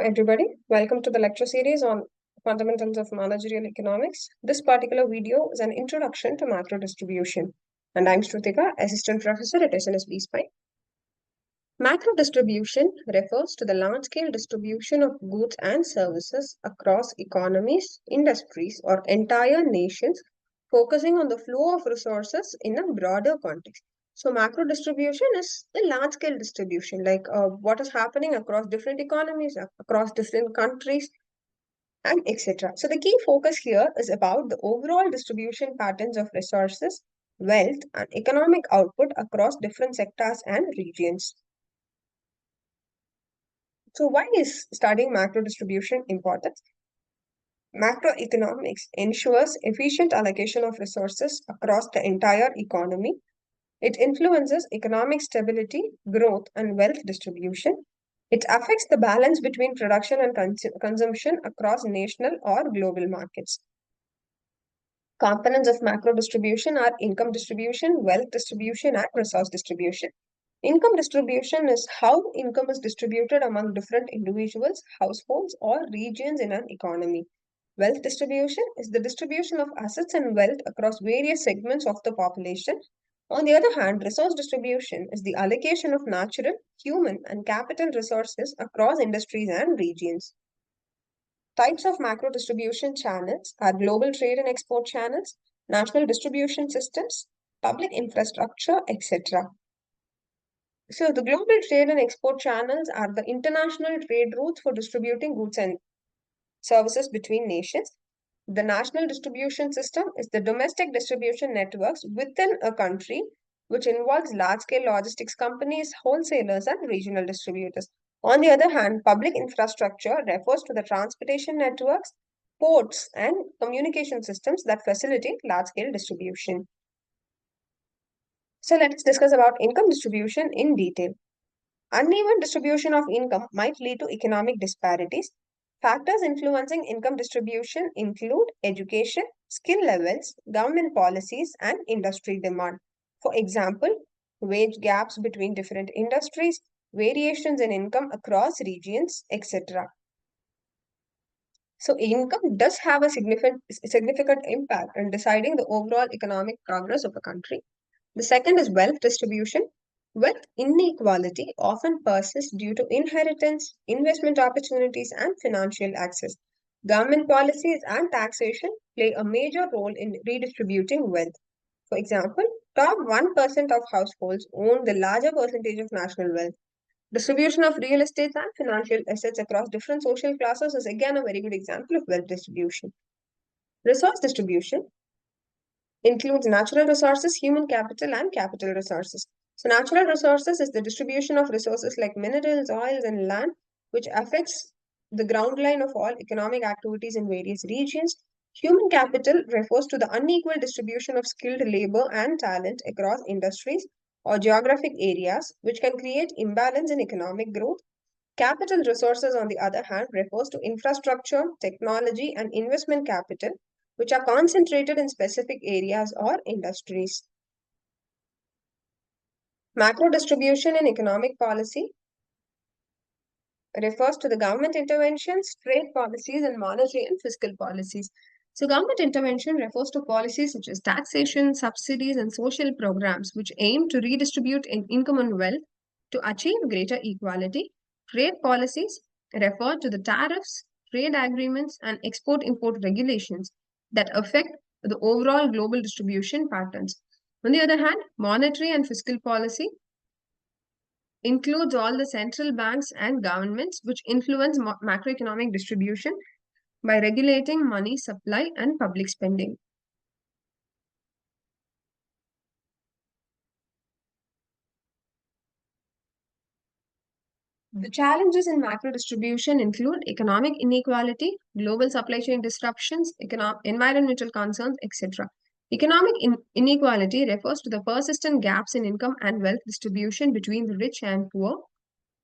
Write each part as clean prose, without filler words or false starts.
Everybody, welcome to the lecture series on fundamentals of managerial economics. This particular video is an introduction to macro distribution, and I'm Shrutika, assistant professor at SNSB Spine. Macro distribution refers to the large-scale distribution of goods and services across economies, industries, or entire nations, focusing on the flow of resources in a broader context. So, macro distribution is a large-scale distribution, like what is happening across different economies, across different countries, and etc. So, the key focus here is about the overall distribution patterns of resources, wealth, and economic output across different sectors and regions. So why is studying macro distribution important? Macroeconomics ensures efficient allocation of resources across the entire economy. It influences economic stability, growth, and wealth distribution. It affects the balance between production and consumption across national or global markets. Components of macro distribution are income distribution, wealth distribution, and resource distribution. Income distribution is how income is distributed among different individuals, households, or regions in an economy. Wealth distribution is the distribution of assets and wealth across various segments of the population. On the other hand, resource distribution is the allocation of natural, human, and capital resources across industries and regions. Types of macro distribution channels are global trade and export channels, national distribution systems, public infrastructure, etc. So, the global trade and export channels are the international trade routes for distributing goods and services between nations. The national distribution system is the domestic distribution networks within a country, which involves large scale logistics companies, wholesalers, and regional distributors. On the other hand, public infrastructure refers to the transportation networks, ports, and communication systems that facilitate large scale distribution. So, let's discuss about income distribution in detail. Uneven distribution of income might lead to economic disparities. Factors influencing income distribution include education, skill levels, government policies, and industry demand. For example, wage gaps between different industries, variations in income across regions, etc. So, income does have a significant impact in deciding the overall economic progress of a country. The second is wealth distribution. Wealth inequality often persists due to inheritance, investment opportunities, and financial access. Government policies and taxation play a major role in redistributing wealth. For example, top 1% of households own the larger percentage of national wealth. Distribution of real estate and financial assets across different social classes is again a very good example of wealth distribution. Resource distribution includes natural resources, human capital, and capital resources. So, natural resources is the distribution of resources like minerals, oils, and land, which affects the ground line of all economic activities in various regions. Human capital refers to the unequal distribution of skilled labor and talent across industries or geographic areas, which can create imbalance in economic growth. Capital resources, on the other hand, refers to infrastructure, technology, and investment capital, which are concentrated in specific areas or industries. Macro distribution in economic policy refers to the government interventions, trade policies, and monetary and fiscal policies. So, government intervention refers to policies such as taxation, subsidies, and social programs which aim to redistribute income and wealth to achieve greater equality. Trade policies refer to the tariffs, trade agreements, and export import regulations that affect the overall global distribution patterns. On the other hand, monetary and fiscal policy includes all the central banks and governments which influence macroeconomic distribution by regulating money supply and public spending. The challenges in macro distribution include economic inequality, global supply chain disruptions, environmental concerns, etc. Economic inequality refers to the persistent gaps in income and wealth distribution between the rich and poor.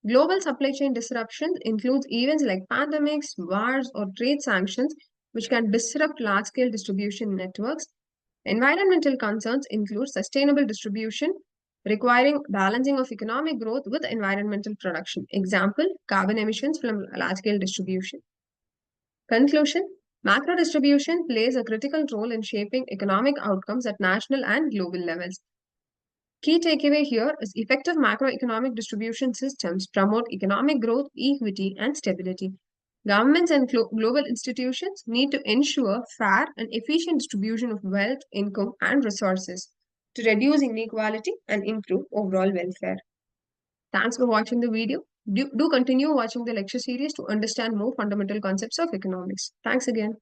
Global supply chain disruptions includes events like pandemics, wars, or trade sanctions, which can disrupt large-scale distribution networks. Environmental concerns include sustainable distribution, requiring balancing of economic growth with environmental production. Example, carbon emissions from large-scale distribution. Conclusion, macro distribution plays a critical role in shaping economic outcomes at national and global levels. Key takeaway here is effective macroeconomic distribution systems promote economic growth, equity, and stability. Governments and global institutions need to ensure fair and efficient distribution of wealth, income, and resources to reduce inequality and improve overall welfare. Thanks for watching the video. Do continue watching the lecture series to understand more fundamental concepts of economics. Thanks again.